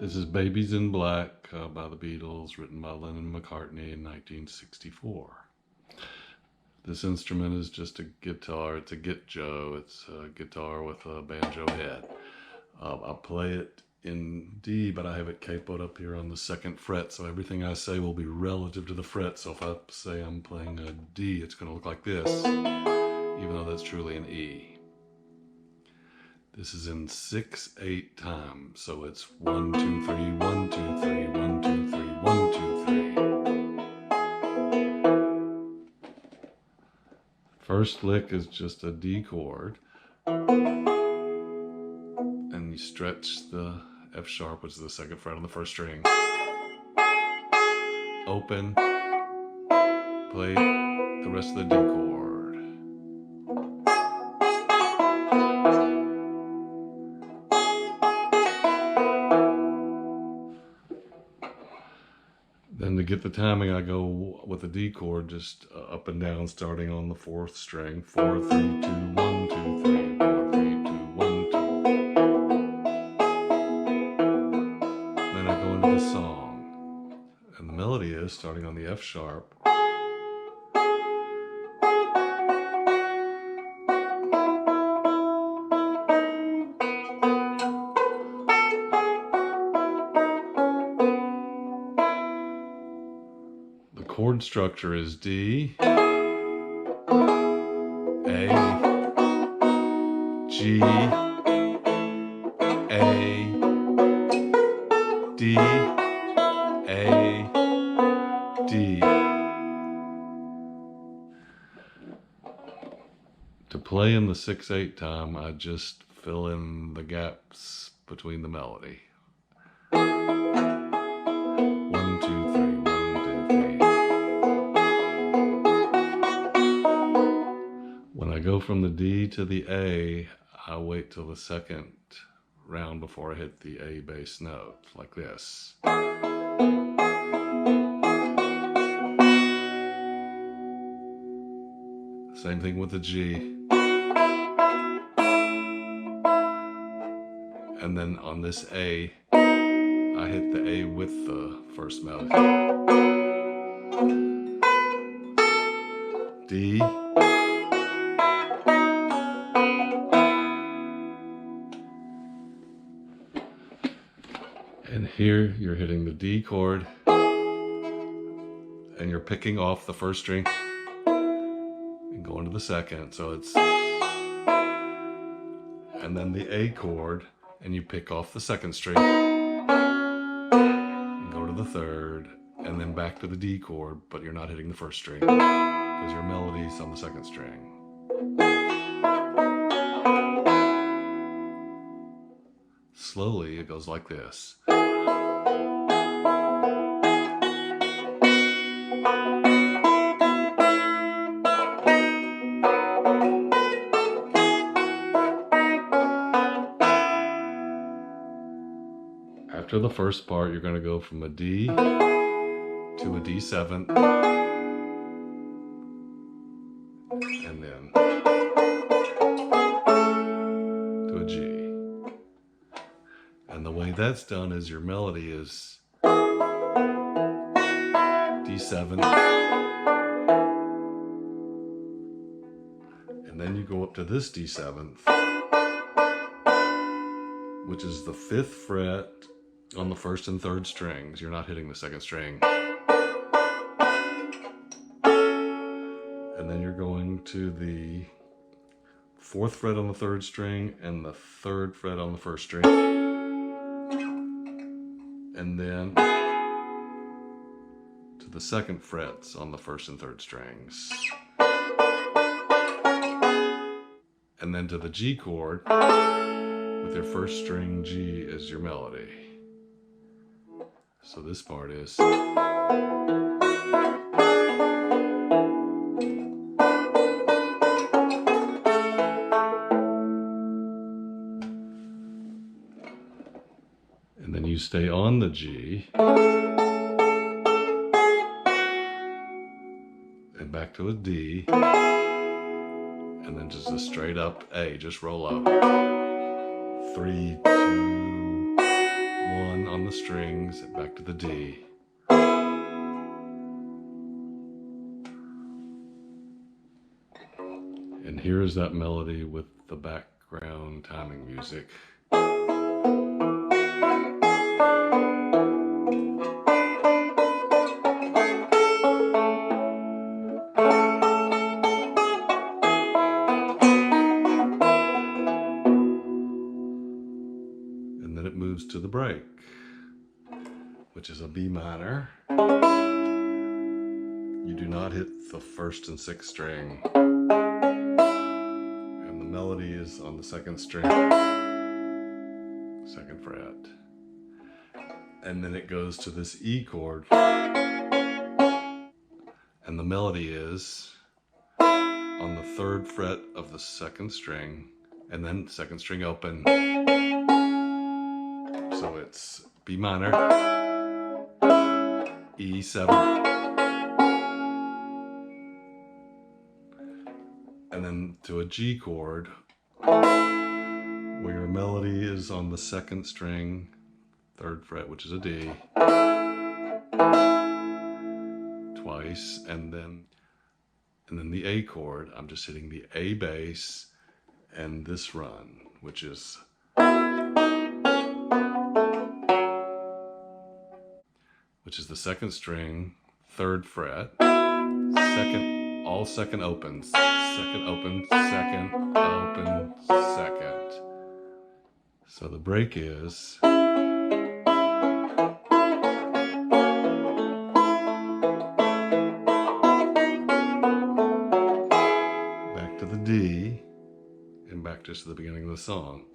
This is Babies in Black by the Beatles, written by Lennon and McCartney in 1964. This instrument is just a guitar. It's a gitjo. It's a guitar with a banjo head. I play it in D, but I have it capoed up here on the 2nd fret, so everything I say will be relative to the fret. So if I say I'm playing a D, it's going to look like this, even though that's truly an E. This is in 6/8 time, so it's 1 2 3 1 2 3 1 2 3 1 2 3. First lick is just a D chord, and you stretch the F sharp, which is the 2nd fret on the 1st string. Open, play the rest of the D chord. Then to get the timing, I go with the D chord just up and down, starting on the 4th string. 4 3 2 1 2 3 4 3 2 1 2. Then I go into the song, and the melody is starting on the F sharp. The chord structure is D, A, G, A, D, A, D. To play in the 6/8 time, I just fill in the gaps between the melody. 1 2 3 1 2 3. When I go from the D to the A, I wait till the 2nd round before I hit the A bass note, like this. Same thing with the G. And then on this A, I hit the A with the first melody. D. And here you're hitting the D chord, and you're picking off the 1st string and going to the 2nd. So it's, and then the A chord, and you pick off the 2nd string and go to the 3rd, and then back to the D chord, but you're not hitting the 1st string because your melody's on the 2nd string. Slowly, it goes like this. After the first part, you're going to go from a D to a D7, and then to a G. And the way that's done is your melody is D7, and then you go up to this D7th, which is the 5th fret on the 1st and 3rd strings. You're not hitting the 2nd string. And then you're going to the 4th fret on the 3rd string and the 3rd fret on the 1st string. And then to the 2nd frets on the 1st and 3rd strings. And then to the G chord with your 1st string G as your melody. So this part is. And then you stay on the G. And back to a D. And then just a straight up A, just roll up. 3, 2, 1, 1 on the strings, back to the D. And here is that melody with the background timing music. And then it moves to the break, which is a B minor. You do not hit the 1st and 6th string. And the melody is on the 2nd string, 2nd fret. And then it goes to this E chord. And the melody is on the 3rd fret of the 2nd string, and then 2nd string open. So it's B minor, E7, and then to a G chord, where your melody is on the 2nd string, 3rd fret, which is a D, twice, and then the A chord, I'm just hitting the A bass and this run, which is the 2nd string, 3rd fret, all 2nd opens, 2nd open, 2nd open, 2nd. So the break is back to the D and back just to the beginning of the song.